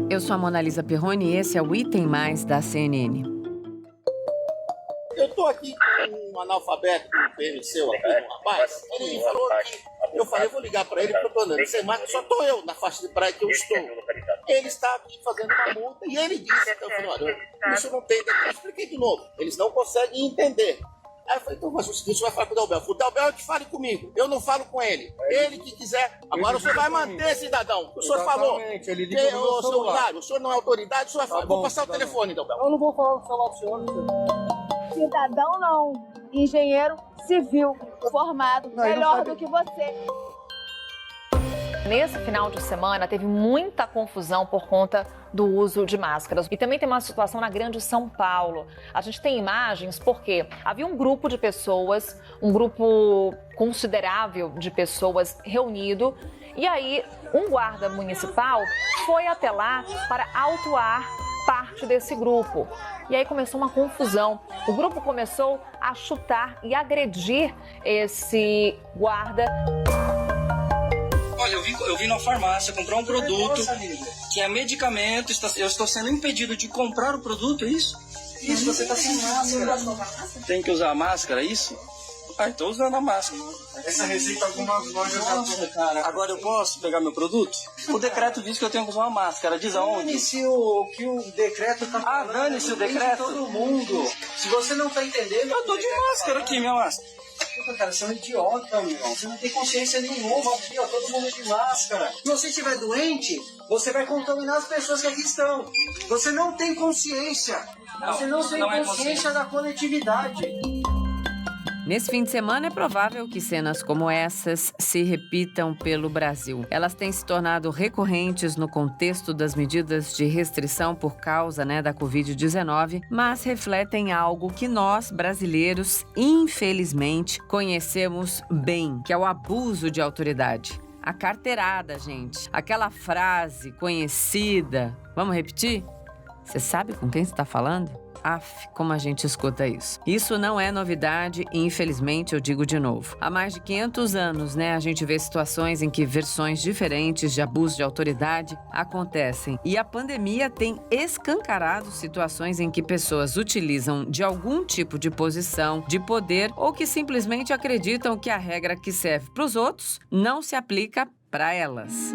Eu sou a Mona Lisa Perroni e esse é o Item Mais da CNN. Eu estou aqui com um analfabeto do PMC, um rapaz, ele falou que eu falei, vou ligar para ele, porque eu estou andando sem máscara, só estou eu na faixa de praia que eu estou. Ele está aqui fazendo uma multa e ele disse, então, eu falei, olha, isso não tem, eu expliquei de novo, eles não conseguem entender. Aí eu falei, então, mas o seguinte, vai falar com o Dalbel. O Dalbel é que fale comigo, eu não falo com ele. Ele que quiser. Agora o senhor vai manter, cidadão. O senhor falou. Ele liga no meu celular. O senhor não é autoridade, o senhor vai falar. Vou passar o telefone, Dalbel. Eu não vou falar no celular do senhor. Cidadão não, engenheiro civil, formado, melhor do que você. Nesse final de semana teve muita confusão por conta do uso de máscaras. E também tem uma situação na Grande São Paulo. A gente tem imagens porque havia um grupo de pessoas, um grupo considerável de pessoas reunido. E aí um guarda municipal foi até lá para autuar parte desse grupo. E aí começou uma confusão. O grupo começou a chutar e agredir esse guarda. Olha, eu vim na farmácia comprar um produto que é medicamento. Eu estou sendo impedido de comprar o produto, é isso? Isso, você está sem máscara. Tem que usar a máscara, é isso? Ah, estou usando a máscara. Essa receita algumas lojas já Nossa, cara. Agora eu posso pegar meu produto? O decreto diz que eu tenho que usar uma máscara. Diz aonde? Dane-se o que o decreto está falando. Dane-se o decreto. Todo mundo. Se você não está entendendo... Eu tô de máscara aqui, minha máscara. Puta, cara, você é um idiota, meu. Você não tem consciência nenhuma aqui, ó. Todo mundo de máscara. Se você estiver doente, você vai contaminar as pessoas que aqui estão. Você não tem consciência. Você não tem consciência da coletividade. Nesse fim de semana é provável que cenas como essas se repitam pelo Brasil. Elas têm se tornado recorrentes no contexto das medidas de restrição por causa, da Covid-19, mas refletem algo que nós, brasileiros, infelizmente, conhecemos bem, que é o abuso de autoridade. A carteirada, gente. Aquela frase conhecida. Vamos repetir? Você sabe com quem você está falando? Aff, como a gente escuta isso. Isso não é novidade e, infelizmente, eu digo de novo. Há mais de 500 anos, a gente vê situações em que versões diferentes de abuso de autoridade acontecem. E a pandemia tem escancarado situações em que pessoas utilizam de algum tipo de posição, de poder, ou que simplesmente acreditam que a regra que serve para os outros não se aplica para elas.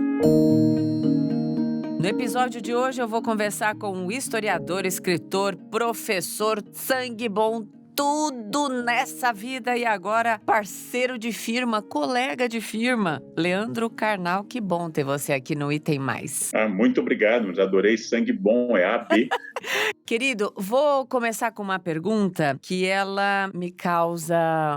No episódio de hoje eu vou conversar com o historiador, escritor, professor, sangue bom, tudo nessa vida e agora parceiro de firma, colega de firma, Leandro Carnal. Que bom ter você aqui no Item Mais. Muito obrigado, mas adorei. Sangue bom, é AB. Querido, vou começar com uma pergunta que ela me causa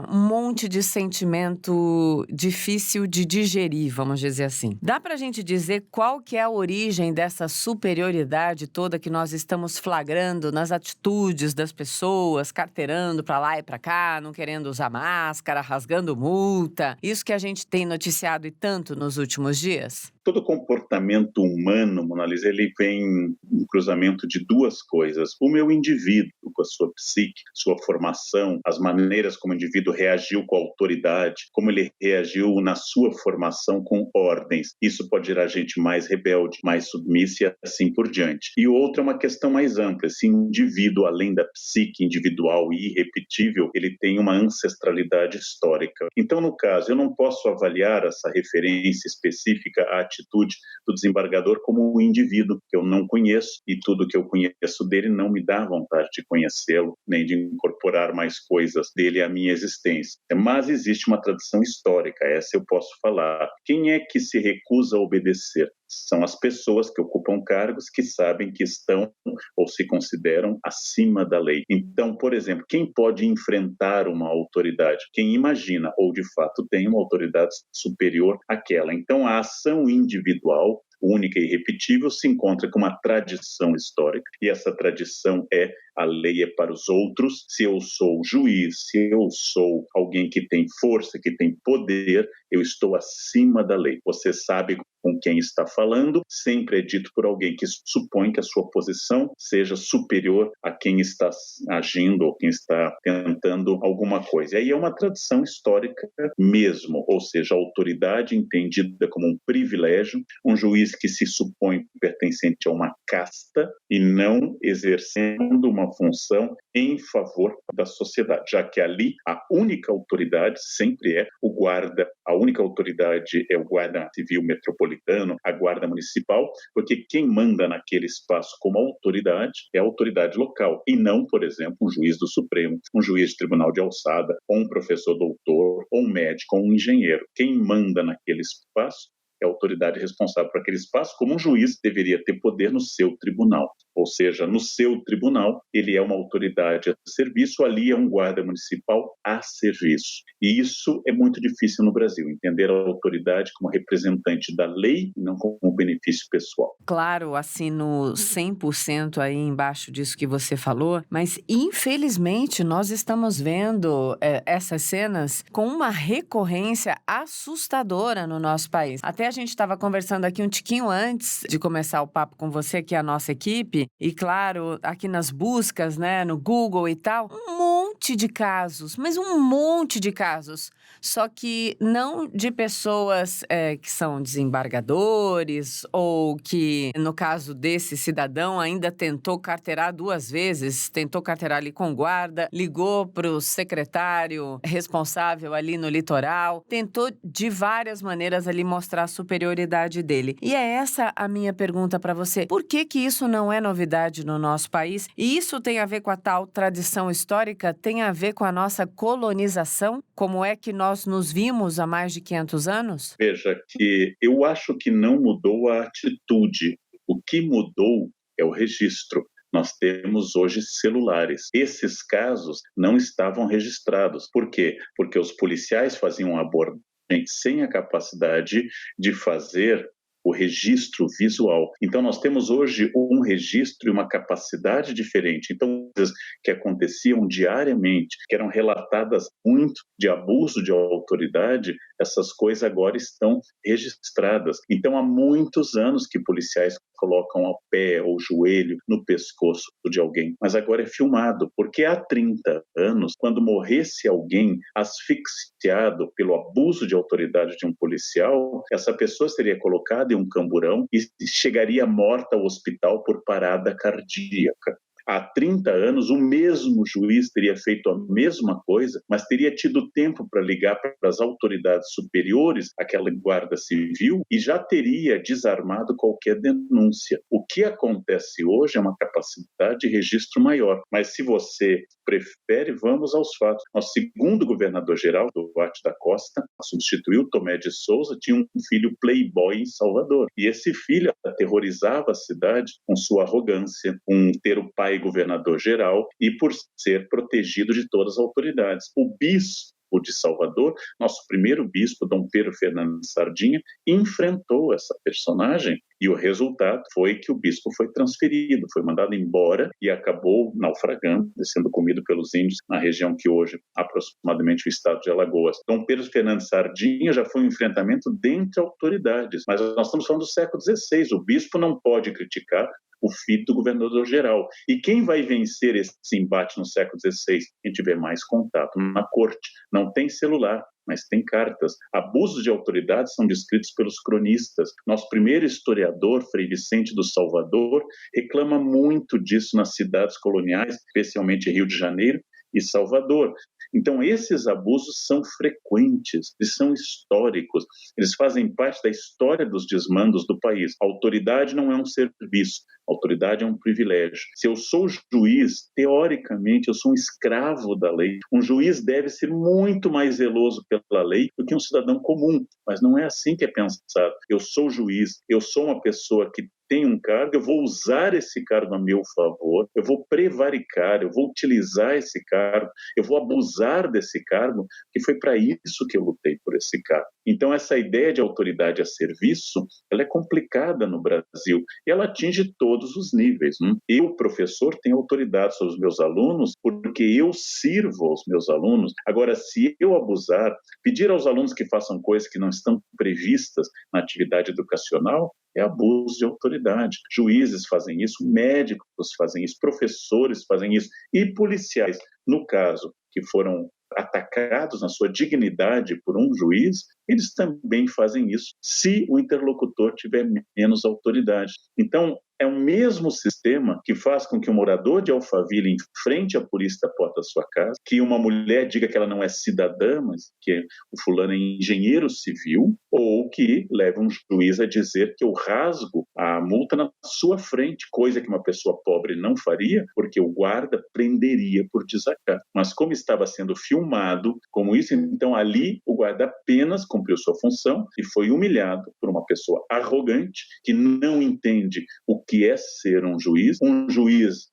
um monte de sentimento difícil de digerir, vamos dizer assim. Dá pra gente dizer qual que é a origem dessa superioridade toda que nós estamos flagrando nas atitudes das pessoas, carteirando pra lá e pra cá, não querendo usar máscara, rasgando multa? Isso que a gente tem noticiado e tanto nos últimos dias? Todo comportamento humano, Mona Lisa, ele vem um cruzamento de duas coisas. O meu indivíduo, com a sua psique, sua formação, as maneiras como o indivíduo reagiu com a autoridade, como ele reagiu na sua formação com ordens. Isso pode gerar gente mais rebelde, mais submissa e assim por diante. E o outro é uma questão mais ampla. Esse indivíduo, além da psique individual e irrepetível, ele tem uma ancestralidade histórica. Então, no caso, eu não posso avaliar essa referência específica à atitude do desembargador como um indivíduo que eu não conheço, e tudo que eu conheço dele não me dá vontade de conhecê-lo, nem de incorporar mais coisas dele à minha existência. Mas existe uma tradição histórica, essa eu posso falar. Quem é que se recusa a obedecer? São as pessoas que ocupam cargos que sabem que estão ou se consideram acima da lei. Então, por exemplo, quem pode enfrentar uma autoridade? Quem imagina ou de fato tem uma autoridade superior àquela. Então, a ação individual, única e irrepetível, se encontra com uma tradição histórica. E essa tradição é a lei é para os outros. Se eu sou juiz, se eu sou alguém que tem força, que tem poder, eu estou acima da lei. Você sabe com quem está falando, sempre é dito por alguém que supõe que a sua posição seja superior a quem está agindo ou quem está tentando alguma coisa. E aí é uma tradição histórica mesmo, ou seja, a autoridade entendida como um privilégio, um juiz que se supõe pertencente a uma casta e não exercendo uma função em favor da sociedade, já que ali a única autoridade sempre é o guarda, a única autoridade é o guarda civil metropolitano, a guarda municipal, porque quem manda naquele espaço como autoridade é a autoridade local, e não, por exemplo, um juiz do Supremo, um juiz de tribunal de alçada, ou um professor doutor, ou um médico, ou um engenheiro. Quem manda naquele espaço é a autoridade responsável por aquele espaço, como um juiz deveria ter poder no seu tribunal. Ou seja, no seu tribunal, ele é uma autoridade a serviço, ali é um guarda municipal a serviço. E isso é muito difícil no Brasil, entender a autoridade como representante da lei e não como um benefício pessoal. Claro, assino 100% aí embaixo disso que você falou, mas infelizmente nós estamos vendo essas cenas com uma recorrência assustadora no nosso país. Até a gente estava conversando aqui um tiquinho antes de começar o papo com você, que é a nossa equipe, e claro, aqui nas buscas, né, no Google e tal, um monte de casos, mas um monte de casos. Só que não de pessoas que são desembargadores ou que, no caso desse cidadão, ainda tentou carteirar 2 vezes, tentou carteirar ali com guarda, ligou para o secretário responsável ali no litoral, tentou de várias maneiras ali mostrar a superioridade dele. E é essa a minha pergunta para você. Por que que isso não é novidade no nosso país? E isso tem a ver com a tal tradição histórica? Tem a ver com a nossa colonização? Como é que nós nos vimos há mais de 500 anos? Veja que eu acho que não mudou a atitude. O que mudou é o registro. Nós temos hoje celulares. Esses casos não estavam registrados. Por quê? Porque os policiais faziam abordagem sem a capacidade de fazer o registro visual. Então, nós temos hoje um registro e uma capacidade diferente. Então, coisas que aconteciam diariamente, que eram relatadas muito de abuso de autoridade, essas coisas agora estão registradas. Então, há muitos anos que policiais colocam o pé ou o joelho no pescoço de alguém, mas agora é filmado, porque há 30 anos, quando morresse alguém asfixiado pelo abuso de autoridade de um policial, essa pessoa seria colocada em um camburão e chegaria morta ao hospital por parada cardíaca. Há 30 anos, o mesmo juiz teria feito a mesma coisa, mas teria tido tempo para ligar para as autoridades superiores, aquela guarda civil, e já teria desarmado qualquer denúncia. O que acontece hoje é uma capacidade de registro maior. Mas se você prefere, vamos aos fatos. Nosso segundo governador-geral, Duarte da Costa, substituiu Tomé de Souza, tinha um filho playboy em Salvador. E esse filho aterrorizava a cidade com sua arrogância, com ter o pai governador-geral e por ser protegido de todas as autoridades. O bispo de Salvador, nosso primeiro bispo, Dom Pedro Fernando Sardinha, enfrentou essa personagem e o resultado foi que o bispo foi transferido, foi mandado embora e acabou naufragando, sendo comido pelos índios na região que hoje, aproximadamente, o estado de Alagoas. Dom Pedro Fernando Sardinha já foi um enfrentamento dentre autoridades, mas nós estamos falando do século XVI, o bispo não pode criticar o filho do governador-geral. E quem vai vencer esse embate no século XVI? Quem tiver mais contato na corte. Não tem celular, mas tem cartas. Abusos de autoridade são descritos pelos cronistas. Nosso primeiro historiador, Frei Vicente do Salvador, reclama muito disso nas cidades coloniais, especialmente Rio de Janeiro e Salvador. Então, esses abusos são frequentes, eles são históricos, eles fazem parte da história dos desmandos do país. A autoridade não é um serviço, a autoridade é um privilégio. Se eu sou juiz, teoricamente, eu sou um escravo da lei. Um juiz deve ser muito mais zeloso pela lei do que um cidadão comum, mas não é assim que é pensado. Eu sou juiz, eu sou uma pessoa que tem um cargo, eu vou usar esse cargo a meu favor, eu vou prevaricar, eu vou utilizar esse cargo, eu vou abusar desse cargo, que foi para isso que eu lutei por esse cargo. Então, essa ideia de autoridade a serviço, ela é complicada no Brasil e ela atinge todos os níveis. Eu, professor, tenho autoridade sobre os meus alunos porque eu sirvo aos meus alunos. Agora, se eu abusar, pedir aos alunos que façam coisas que não estão previstas na atividade educacional, é abuso de autoridade. Juízes fazem isso, médicos fazem isso, professores fazem isso e policiais, no caso, que foram atacados na sua dignidade por um juiz, eles também fazem isso se o interlocutor tiver menos autoridade. Então, é o mesmo sistema que faz com que um morador de Alphaville enfrente a polícia da porta da sua casa, que uma mulher diga que ela não é cidadã, mas que o fulano é engenheiro civil, ou que leve um juiz a dizer que eu rasgo a multa na sua frente, coisa que uma pessoa pobre não faria, porque o guarda prenderia por desacato. Mas como estava sendo filmado como isso, então ali o guarda apenas cumpriu sua função e foi humilhado por uma pessoa arrogante que não entende o que é ser um juiz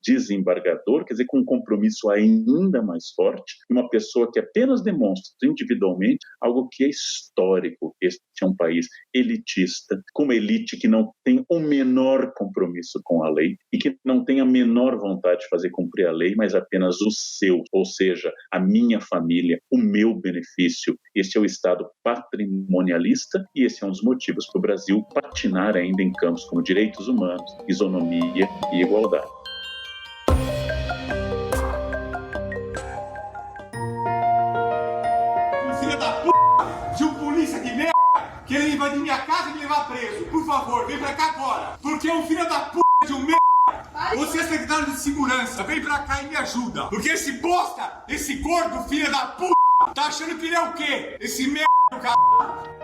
desembargador, quer dizer, com um compromisso ainda mais forte, e uma pessoa que apenas demonstra individualmente algo que é histórico. Este é um país elitista, com uma elite que não tem o menor compromisso com a lei e que não tem a menor vontade de fazer cumprir a lei, mas apenas o seu, ou seja, a minha família, o meu benefício. Este é o Estado patrimonialista e esse é um dos motivos para o Brasil patinar ainda em campos como direitos humanos, isonomia e igualdade. Filha da p*** de um polícia de merda que ele invadir minha casa e me levar preso. Por favor, vem pra cá agora. Porque é um filho da p*** de um merda. Você é secretário de segurança, vem pra cá e me ajuda. Porque esse bosta, esse gordo filho da p***, tá achando que ele é o quê? Esse merda do c****.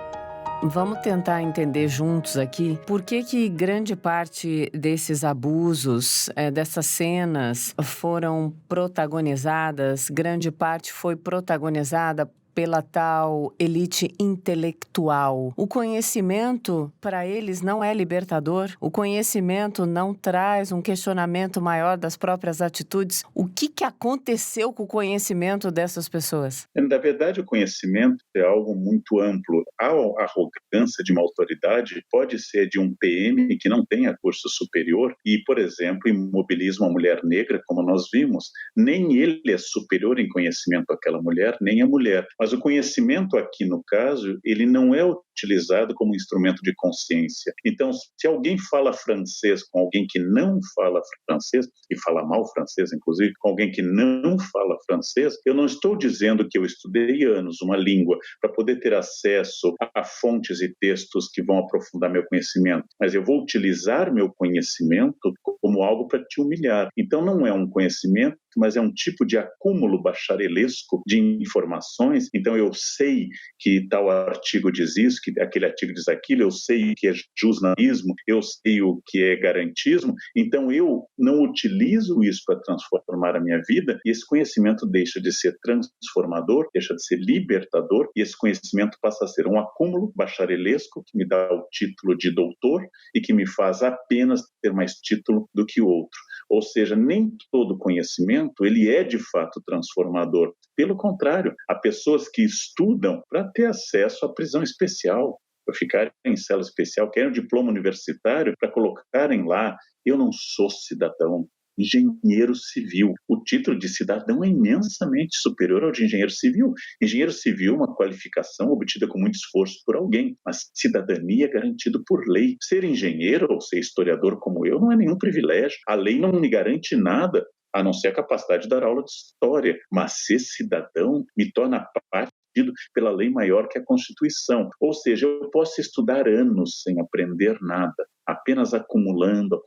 Vamos tentar entender juntos aqui por que grande parte desses abusos, dessas cenas foram protagonizadas, grande parte foi protagonizada pela tal elite intelectual. O conhecimento, para eles, não é libertador. O conhecimento não traz um questionamento maior das próprias atitudes. O que aconteceu com o conhecimento dessas pessoas? Na verdade, o conhecimento é algo muito amplo. A arrogância de uma autoridade pode ser de um PM que não tenha curso superior e, por exemplo, imobiliza uma mulher negra, como nós vimos. Nem ele é superior em conhecimento àquela mulher, nem a mulher. Mas o conhecimento aqui, no caso, ele não é utilizado como instrumento de consciência. Então, se alguém fala francês com alguém que não fala francês, e fala mal francês, inclusive, com alguém que não fala francês, eu não estou dizendo que eu estudei anos uma língua para poder ter acesso a fontes e textos que vão aprofundar meu conhecimento, mas eu vou utilizar meu conhecimento como algo para te humilhar. Então, não é um conhecimento, mas é um tipo de acúmulo bacharelesco de informações. Então, eu sei que tal artigo diz isso, que aquele artigo diz aquilo, eu sei o que é justnaísmo, eu sei o que é garantismo, então eu não utilizo isso para transformar a minha vida e esse conhecimento deixa de ser transformador, deixa de ser libertador e esse conhecimento passa a ser um acúmulo bacharelesco que me dá o título de doutor e que me faz apenas ter mais título do que o outro. Ou seja, nem todo conhecimento ele é de fato transformador. Pelo contrário, há pessoas que estudam para ter acesso à prisão especial, para ficarem em cela especial, querem um diploma universitário para colocarem lá, eu não sou cidadão, engenheiro civil. O título de cidadão é imensamente superior ao de engenheiro civil. Engenheiro civil é uma qualificação obtida com muito esforço por alguém, mas cidadania é garantido por lei. Ser engenheiro ou ser historiador como eu não é nenhum privilégio. A lei não me garante nada, a não ser a capacidade de dar aula de história. Mas ser cidadão me torna parte pela lei maior que a Constituição. Ou seja, eu posso estudar anos sem aprender nada, apenas acumulando.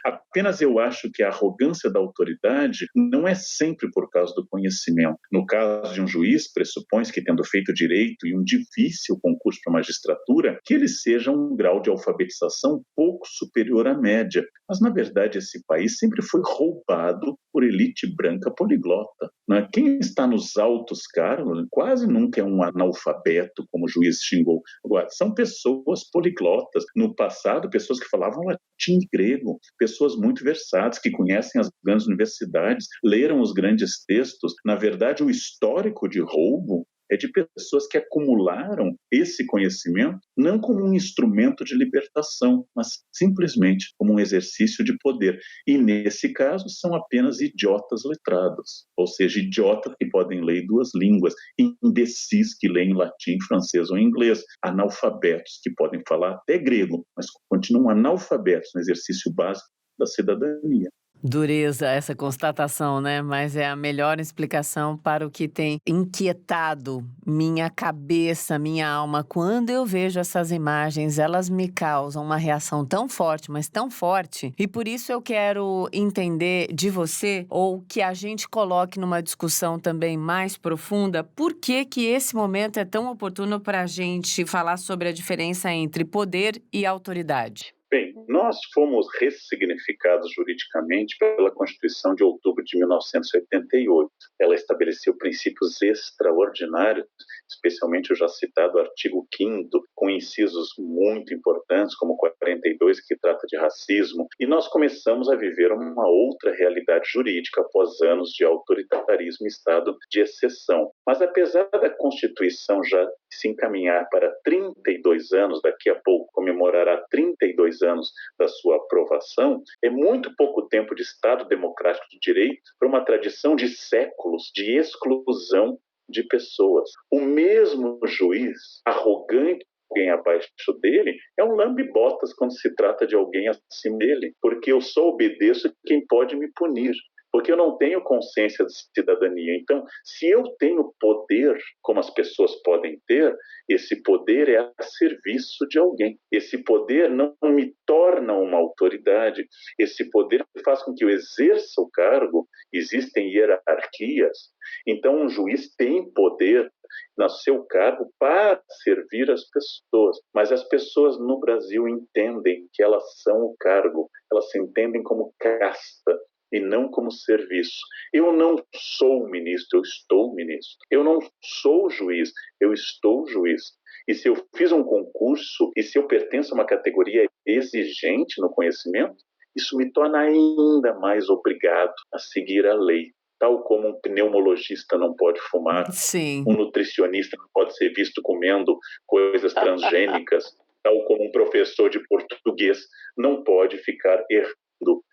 Apenas eu acho que a arrogância da autoridade não é sempre por causa do conhecimento. No caso de um juiz, pressupõe-se que, tendo feito direito e um difícil concurso para a magistratura, que ele seja um grau de alfabetização pouco superior à média. Mas, na verdade, esse país sempre foi roubado por elite branca poliglota. Né? Quem está nos altos cargos quase nunca é um analfabeto, como o juiz xingou. Agora, são pessoas poliglotas. No passado, pessoas que falavam latim e grego, pessoas muito versadas, que conhecem as grandes universidades, leram os grandes textos. Na verdade, o histórico de roubo é de pessoas que acumularam esse conhecimento não como um instrumento de libertação, mas simplesmente como um exercício de poder. E, nesse caso, são apenas idiotas letrados, ou seja, idiotas que podem ler 2 línguas, imbecis que leem latim, francês ou inglês, analfabetos que podem falar até grego, mas continuam analfabetos no exercício básico da cidadania. Dureza essa constatação, né? Mas é a melhor explicação para o que tem inquietado minha cabeça, minha alma. Quando eu vejo essas imagens, elas me causam uma reação tão forte, mas tão forte. E por isso eu quero entender de você, ou que a gente coloque numa discussão também mais profunda, por que que esse momento é tão oportuno para a gente falar sobre a diferença entre poder e autoridade? Bem, nós fomos ressignificados juridicamente pela Constituição de outubro de 1988. Ela estabeleceu princípios extraordinários, especialmente o já citado artigo 5º, com incisos muito importantes, como o 42, que trata de racismo, e nós começamos a viver uma outra realidade jurídica após anos de autoritarismo e estado de exceção. Mas apesar da Constituição já se encaminhar para 32 anos, daqui a pouco comemorará 32 anos da sua aprovação, é muito pouco tempo de Estado democrático de direito para uma tradição de séculos de exclusão de pessoas. O mesmo juiz arrogante, alguém abaixo dele, é um lambe-botas quando se trata de alguém acima dele, porque eu só obedeço quem pode me punir, porque eu não tenho consciência de cidadania. Então, se eu tenho poder, como as pessoas podem ter, esse poder é a serviço de alguém. Esse poder não me torna uma autoridade. Esse poder faz com que eu exerça o cargo. Existem hierarquias. Então, um juiz tem poder no seu cargo para servir as pessoas. Mas as pessoas no Brasil entendem que elas são o cargo. Elas se entendem como casta e não como serviço. Eu não sou ministro, eu estou ministro. Eu não sou juiz, eu estou juiz. E se eu fiz um concurso, e se eu pertenço a uma categoria exigente no conhecimento, isso me torna ainda mais obrigado a seguir a lei. Tal como um pneumologista não pode fumar, Sim. Um nutricionista não pode ser visto comendo coisas transgênicas, tal como um professor de português não pode ficar errando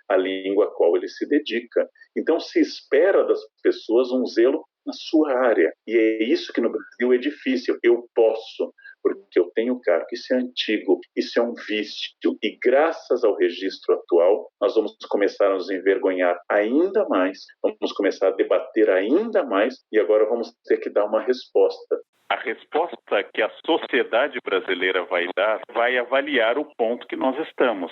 a língua a qual ele se dedica. Então se espera das pessoas um zelo na sua área. E é isso que no Brasil é difícil. Eu posso, porque eu tenho cargo. Isso é antigo, isso é um vício. E graças ao registro atual, nós vamos começar a nos envergonhar ainda mais, vamos começar a debater ainda mais, e agora vamos ter que dar uma resposta. A resposta que a sociedade brasileira vai dar vai avaliar o ponto que nós estamos.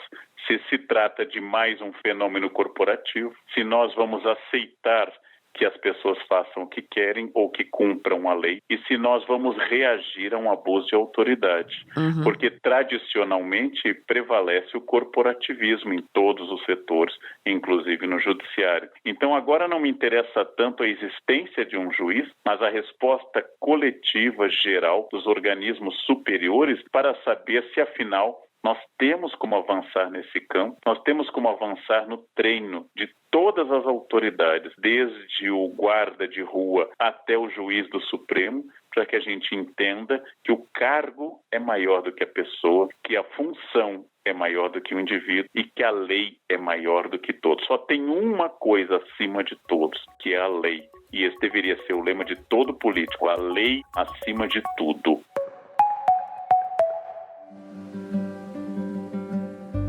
Se trata de mais um fenômeno corporativo, se nós vamos aceitar que as pessoas façam o que querem ou que cumpram a lei, e se nós vamos reagir a um abuso de autoridade. Porque tradicionalmente prevalece o corporativismo em todos os setores, inclusive no judiciário. Então agora não me interessa tanto a existência de um juiz, mas a resposta coletiva geral dos organismos superiores para saber se afinal nós temos como avançar nesse campo, nós temos como avançar no treino de todas as autoridades, desde o guarda de rua até o juiz do Supremo, para que a gente entenda que o cargo é maior do que a pessoa, que a função é maior do que o indivíduo e que a lei é maior do que todos. Só tem uma coisa acima de todos, que é a lei. E esse deveria ser o lema de todo político, a lei acima de tudo.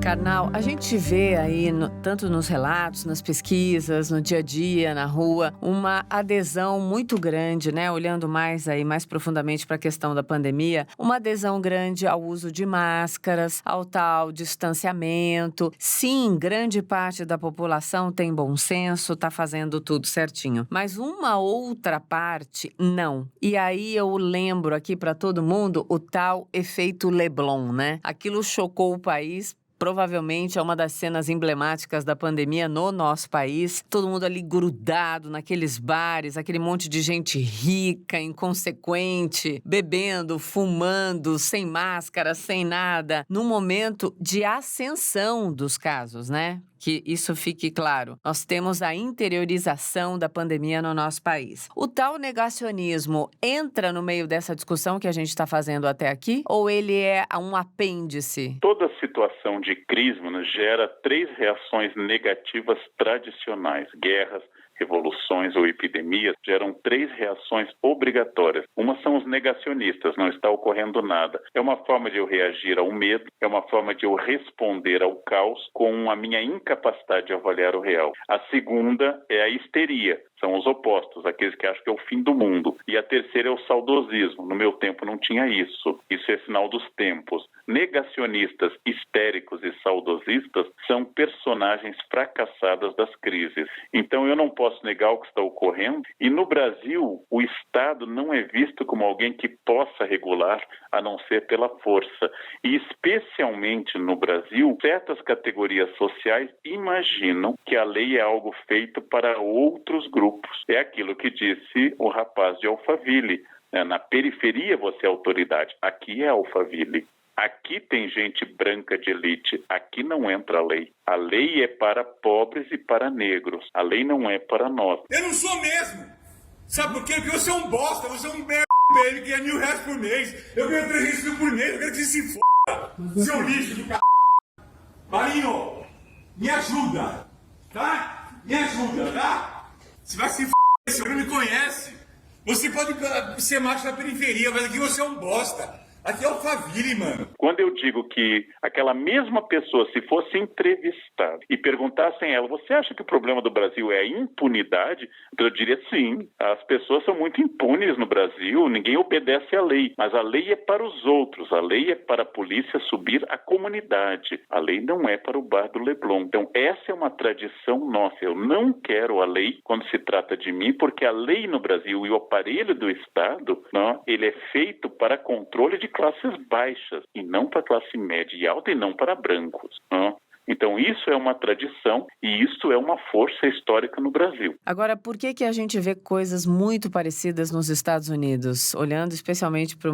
Karnal, a gente vê aí, tanto nos relatos, nas pesquisas, no dia a dia, na rua, uma adesão muito grande, né? Olhando mais profundamente para a questão da pandemia, uma adesão grande ao uso de máscaras, ao tal distanciamento. Sim, grande parte da população tem bom senso, tá fazendo tudo certinho. Mas uma outra parte, não. E aí eu lembro aqui para todo mundo o tal efeito Leblon, né? Aquilo chocou o país. Provavelmente é uma das cenas emblemáticas da pandemia no nosso país. Todo mundo ali grudado naqueles bares, aquele monte de gente rica, inconsequente, bebendo, fumando, sem máscara, sem nada. Num momento de ascensão dos casos, né? que isso fique claro. Nós temos a interiorização da pandemia no nosso país. O tal negacionismo entra no meio dessa discussão que a gente está fazendo até aqui? Ou ele é um apêndice? Toda situação de crise gera 3 reações negativas tradicionais: guerras, revoluções ou epidemias geram 3 reações obrigatórias. Uma são os negacionistas, não está ocorrendo nada. É uma forma de eu reagir ao medo, é uma forma de eu responder ao caos com a minha incapacidade de avaliar o real. A segunda é a histeria. São os opostos, aqueles que acham que é o fim do mundo. E a terceira é o saudosismo. No meu tempo não tinha isso. Isso é sinal dos tempos. Negacionistas, histéricos e saudosistas são personagens fracassadas das crises. Então eu não posso negar o que está ocorrendo. E no Brasil, o Estado não é visto como alguém que possa regular, a não ser pela força. E especialmente no Brasil, certas categorias sociais imaginam que a lei é algo feito para outros grupos. É aquilo que disse o rapaz de Alphaville. Na periferia você é autoridade, aqui é Alphaville. Aqui tem gente branca de elite, aqui não entra a lei. A lei é para pobres e para negros, a lei não é para nós. Eu não sou mesmo! Sabe por quê? Porque você é um bosta, você é um merda, ele ganha R$1.000 por mês. Eu ganho 300 mil por mês, eu quero que você se foda, seu lixo do c****. Marinho, me ajuda, tá? Me ajuda, tá? Você vai se f***, você não me conhece. Você pode ser macho na periferia, mas aqui você é um bosta. Aqui é Alphaville, mano. Quando eu digo que aquela mesma pessoa, se fosse entrevistada e perguntassem a ela, você acha que o problema do Brasil é a impunidade? Eu diria sim. As pessoas são muito impunes no Brasil, ninguém obedece à lei. Mas a lei é para os outros, a lei é para a polícia subir a comunidade. A lei não é para o bar do Leblon. Então essa é uma tradição nossa. Eu não quero a lei quando se trata de mim, porque a lei no Brasil e o aparelho do Estado, não, ele é feito para controle de classes baixas, e não para classe média e alta, e não para brancos. Não? Então isso é uma tradição e isso é uma força histórica no Brasil. Agora, por que a gente vê coisas muito parecidas nos Estados Unidos? Olhando especialmente para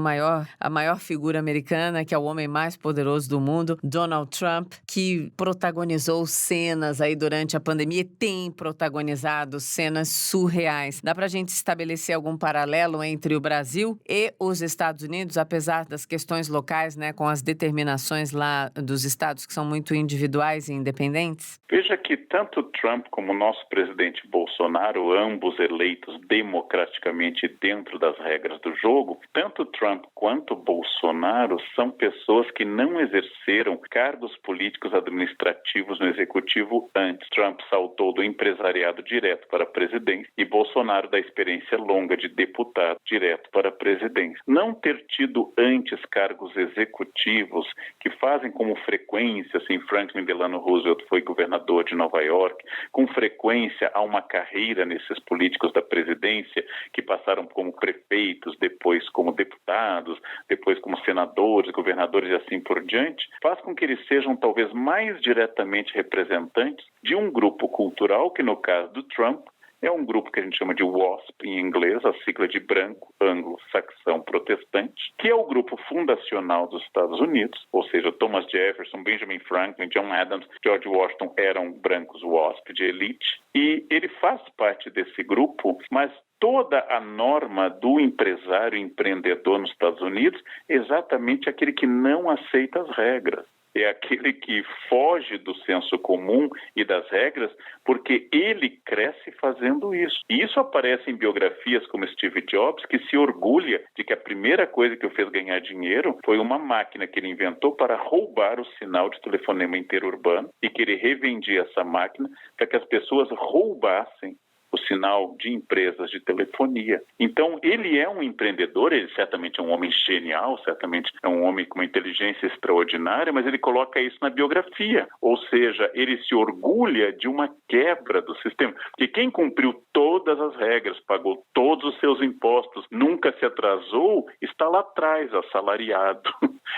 a maior figura americana, que é o homem mais poderoso do mundo, Donald Trump, que protagonizou cenas aí durante a pandemia, tem protagonizado cenas surreais. Dá para a gente estabelecer algum paralelo entre o Brasil e os Estados Unidos, apesar das questões locais, né, com as determinações lá dos estados que são muito individuais e independentes? Veja que tanto Trump como o nosso presidente Bolsonaro, ambos eleitos democraticamente dentro das regras do jogo, tanto Trump quanto Bolsonaro são pessoas que não exerceram cargos políticos administrativos no executivo antes. Trump saltou do empresariado direto para a presidência e Bolsonaro da experiência longa de deputado direto para a presidência. Não ter tido antes cargos executivos que fazem como frequência, assim, Franklin Delano Roosevelt foi governador de Nova York, com frequência há uma carreira nesses políticos da presidência que passaram como prefeitos, depois como deputados, depois como senadores, governadores e assim por diante, faz com que eles sejam talvez mais diretamente representantes de um grupo cultural que, no caso do Trump, é um grupo que a gente chama de WASP em inglês, a sigla de branco, anglo-saxão, protestante, que é o grupo fundacional dos Estados Unidos, ou seja, Thomas Jefferson, Benjamin Franklin, John Adams, George Washington eram brancos WASP de elite, e ele faz parte desse grupo, mas toda a norma do empresário empreendedor nos Estados Unidos é exatamente aquele que não aceita as regras. É aquele que foge do senso comum e das regras porque ele cresce fazendo isso. E isso aparece em biografias como Steve Jobs, que se orgulha de que a primeira coisa que o fez ganhar dinheiro foi uma máquina que ele inventou para roubar o sinal de telefonema interurbano e que ele revendia essa máquina para que as pessoas roubassem o sinal de empresas de telefonia. Então, ele é um empreendedor, ele certamente é um homem genial, certamente é um homem com uma inteligência extraordinária, mas ele coloca isso na biografia. Ou seja, ele se orgulha de uma quebra do sistema. Porque quem cumpriu todas as regras, pagou todos os seus impostos, nunca se atrasou, está lá atrás, assalariado.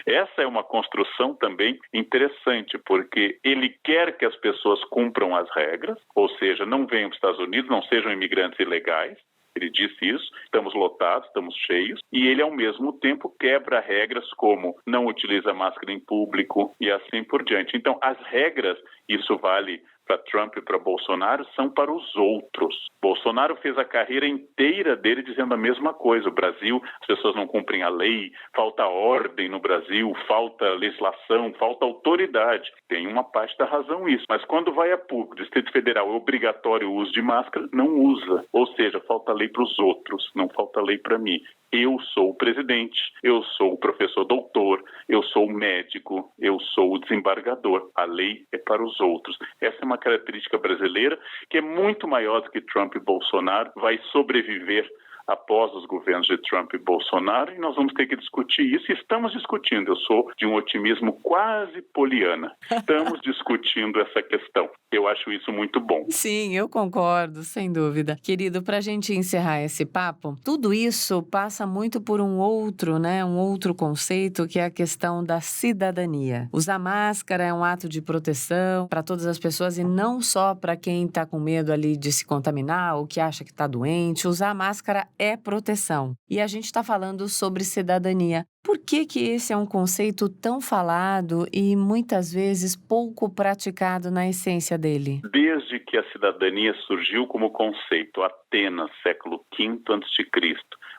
Essa é uma construção também interessante, porque ele quer que as pessoas cumpram as regras, ou seja, não venham para os Estados Unidos, não sejam imigrantes ilegais. Ele disse isso, estamos lotados, estamos cheios, e ele ao mesmo tempo quebra regras como não utiliza máscara em público e assim por diante. Então as regras, isso vale para Trump e para Bolsonaro são para os outros. Bolsonaro fez a carreira inteira dele dizendo a mesma coisa. O Brasil, as pessoas não cumprem a lei, falta ordem no Brasil, falta legislação, falta autoridade. Tem uma parte da razão isso. Mas quando vai a público, Distrito Federal, é obrigatório o uso de máscara, não usa. Ou seja, falta lei para os outros, não falta lei para mim. Eu sou o presidente, eu sou o professor doutor, eu sou o médico, eu sou o desembargador. A lei é para os outros. Essa é uma característica brasileira que é muito maior do que Trump e Bolsonaro, vai sobreviver após os governos de Trump e Bolsonaro, e nós vamos ter que discutir isso, e estamos discutindo. Eu sou de um otimismo quase poliana. Estamos discutindo essa questão. Eu acho isso muito bom. Sim, eu concordo, sem dúvida. Querido, para a gente encerrar esse papo, tudo isso passa muito por um outro conceito, que é a questão da cidadania. Usar máscara é um ato de proteção para todas as pessoas e não só para quem está com medo ali de se contaminar ou que acha que está doente. Usar máscara é proteção. E a gente está falando sobre cidadania. Por que esse é um conceito tão falado e muitas vezes pouco praticado na essência dele? Desde que a cidadania surgiu como conceito, Atenas, século V a.C.,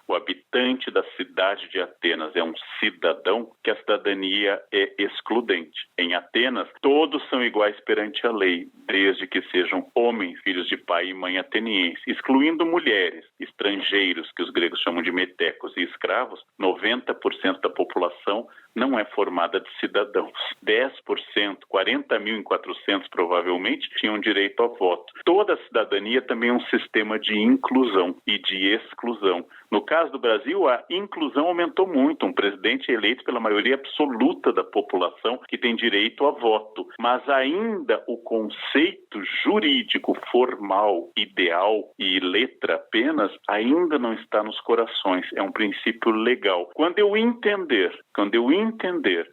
o habitante da cidade de Atenas é um cidadão, que a cidadania é excludente. Em Atenas, todos são iguais perante a lei, desde que sejam homens, filhos de pai e mãe ateniense, excluindo mulheres, estrangeiros, que os gregos chamam de metecos, e escravos. 90% da população não é formada de cidadãos. 10%, 40.400 provavelmente, tinham direito a voto. Toda a cidadania também é um sistema de inclusão e de exclusão. No caso do Brasil, a inclusão aumentou muito. Um presidente eleito pela maioria absoluta da população que tem direito a voto. Mas ainda o conceito jurídico, formal, ideal e letra apenas, ainda não está nos corações. É um princípio legal. Quando eu entender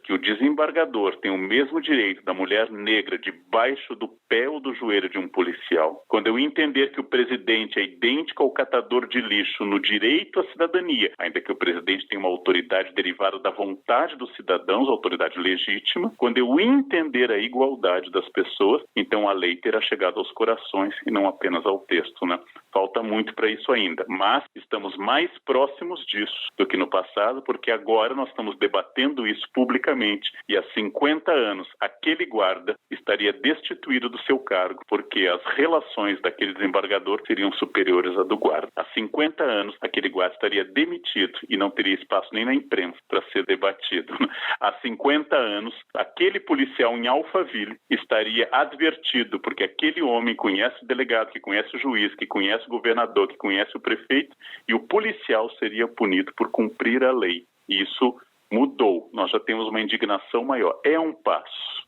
que o desembargador tem o mesmo direito da mulher negra debaixo do pé ou do joelho de um policial, quando eu entender que o presidente é idêntico ao catador de lixo no direito à cidadania, ainda que o presidente tenha uma autoridade derivada da vontade dos cidadãos, autoridade legítima, quando eu entender a igualdade das pessoas, então a lei terá chegado aos corações e não apenas ao texto, né? Falta muito para isso ainda, mas estamos mais próximos disso do que no passado, porque agora nós estamos debatendo isso publicamente e há 50 anos aquele guarda estaria destituído do seu cargo, porque as relações daquele desembargador seriam superiores à do guarda. Há 50 anos aquele guarda estaria demitido e não teria espaço nem na imprensa para ser debatido. Há 50 anos aquele policial em Alphaville estaria advertido, porque aquele homem conhece o delegado, que conhece o juiz, que conhece o governador, que conhece o prefeito, e o policial seria punido por cumprir a lei. Isso mudou. Nós já temos uma indignação maior. É um passo.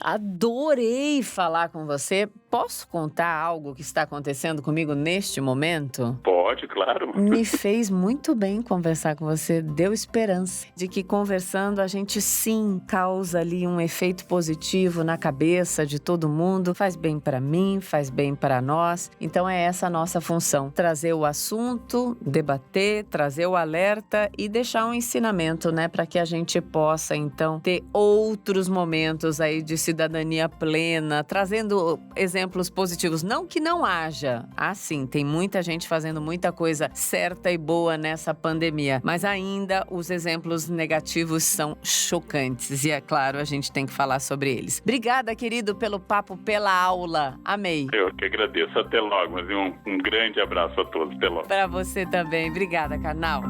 Adorei falar com você. Posso contar algo que está acontecendo comigo neste momento? Pode, claro. Me fez muito bem conversar com você. Deu esperança de que conversando a gente sim causa ali um efeito positivo na cabeça de todo mundo. Faz bem para mim, faz bem para nós. Então é essa a nossa função. Trazer o assunto, debater, trazer o alerta e deixar um ensinamento, né? Para que a gente possa então ter outros momentos aí de cidadania plena, trazendo exemplos positivos. Não que não haja. Sim, tem muita gente fazendo muita coisa certa e boa nessa pandemia, mas ainda os exemplos negativos são chocantes e é claro, a gente tem que falar sobre eles. Obrigada, querido, pelo papo, pela aula. Amei. Eu que agradeço. Até logo. Mas um grande abraço a todos. Até logo. Para você também. Obrigada, Karnal.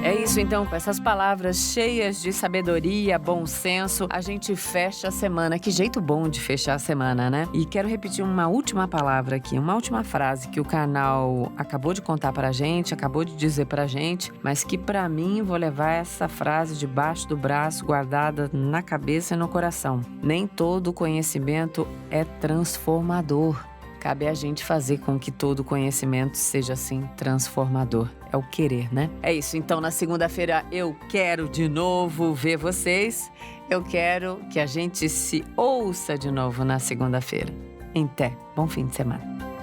É isso então, com essas palavras cheias de sabedoria, bom senso, a gente fecha a semana. Que jeito bom de fechar a semana, né? E quero repetir uma última palavra aqui, uma última frase que o Karnal acabou de contar pra gente, acabou de dizer pra gente, mas que pra mim vou levar essa frase debaixo do braço, guardada na cabeça e no coração. Nem todo conhecimento é transformador. Cabe a gente fazer com que todo conhecimento seja, assim, transformador. É o querer, né? É isso. Então, na segunda-feira, eu quero de novo ver vocês. Eu quero que a gente se ouça de novo na segunda-feira. Até. Bom fim de semana.